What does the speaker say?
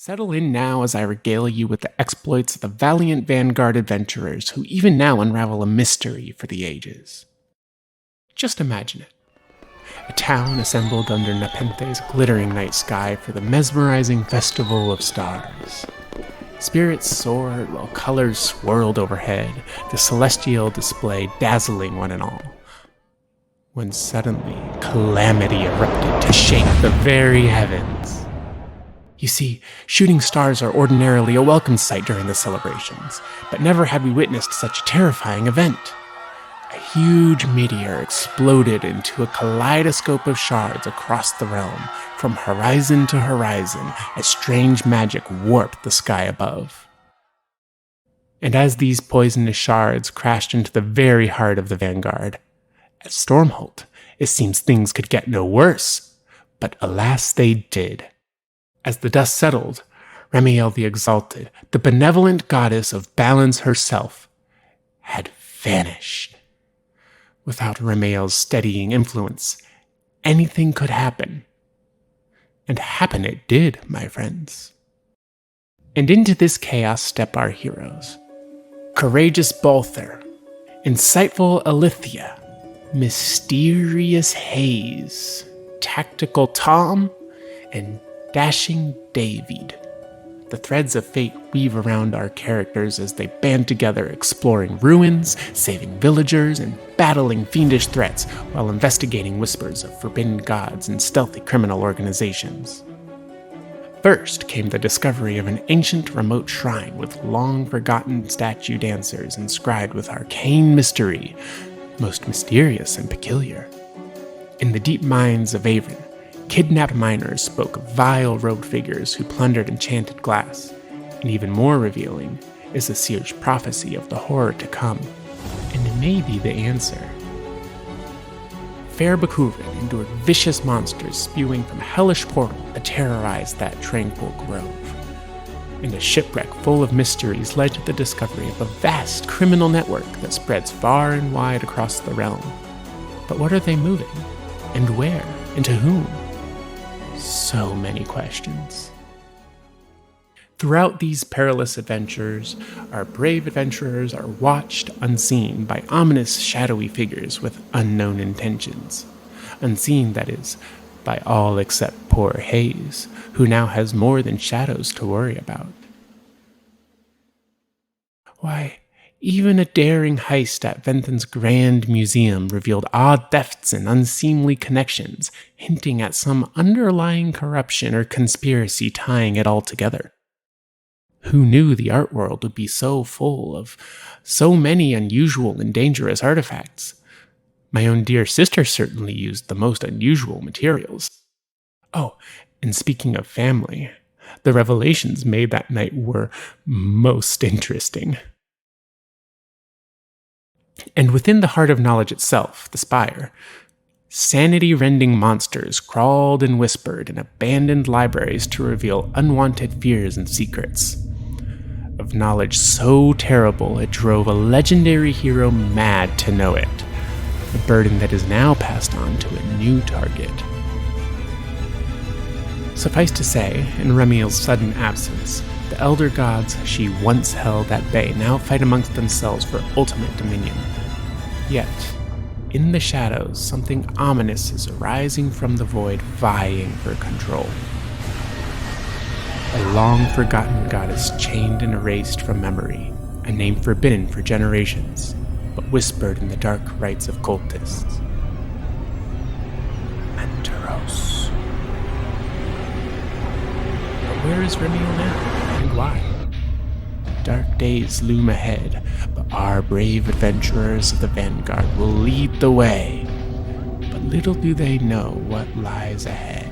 Settle in now as I regale you with the exploits of the valiant Vanguard adventurers who even now unravel a mystery for the ages. Just imagine it. A town assembled under Nepenthe's glittering night sky for the mesmerizing festival of stars. Spirits soared while colors swirled overhead, the celestial display dazzling one and all. When suddenly, calamity erupted to shake the very heavens. You see, shooting stars are ordinarily a welcome sight during the celebrations, but never had we witnessed such a terrifying event. A huge meteor exploded into a kaleidoscope of shards across the realm, from horizon to horizon, as strange magic warped the sky above. And as these poisonous shards crashed into the very heart of the Vanguard, at Stormholt, it seems things could get no worse, but alas they did. As the dust settled, Remiel the Exalted, the benevolent goddess of balance herself, had vanished. Without Remiel's steadying influence, anything could happen. And happen it did, my friends. And into this chaos step our heroes. Courageous Balther, insightful Alithia, mysterious Haze, tactical Tom, and dashing David. The threads of fate weave around our characters as they band together exploring ruins, saving villagers, and battling fiendish threats while investigating whispers of forbidden gods and stealthy criminal organizations. First came the discovery of an ancient remote shrine with long-forgotten statue dancers inscribed with arcane mystery, most mysterious and peculiar. In the deep mines of Avon, kidnapped miners spoke of vile robed figures who plundered enchanted glass, and even more revealing is the seer's prophecy of the horror to come, and it may be the answer. Fair Bakurin endured vicious monsters spewing from a hellish portal that terrorized that tranquil grove, and a shipwreck full of mysteries led to the discovery of a vast criminal network that spreads far and wide across the realm. But what are they moving? And where? And to whom? So many questions. Throughout these perilous adventures, our brave adventurers are watched unseen by ominous, shadowy figures with unknown intentions. Unseen, that is, by all except poor Haze, who now has more than shadows to worry about. Why, even a daring heist at Venthen's Grand Museum revealed odd thefts and unseemly connections, hinting at some underlying corruption or conspiracy tying it all together. Who knew the art world would be so full of so many unusual and dangerous artifacts? My own dear sister certainly used the most unusual materials. Oh, and speaking of family, the revelations made that night were most interesting. And within the heart of knowledge itself, the spire, sanity-rending monsters crawled and whispered in abandoned libraries to reveal unwanted fears and secrets. Of knowledge so terrible it drove a legendary hero mad to know it, a burden that is now passed on to a new target. Suffice to say, in Remiel's sudden absence, the elder gods she once held at bay now fight amongst themselves for ultimate dominion. Yet, in the shadows, something ominous is arising from the void, vying for control. A long-forgotten goddess chained and erased from memory, a name forbidden for generations, but whispered in the dark rites of cultists. Menteros. But where is Remiel now, and why? Dark days loom ahead, but our brave adventurers of the Vanguard will lead the way. But little do they know what lies ahead.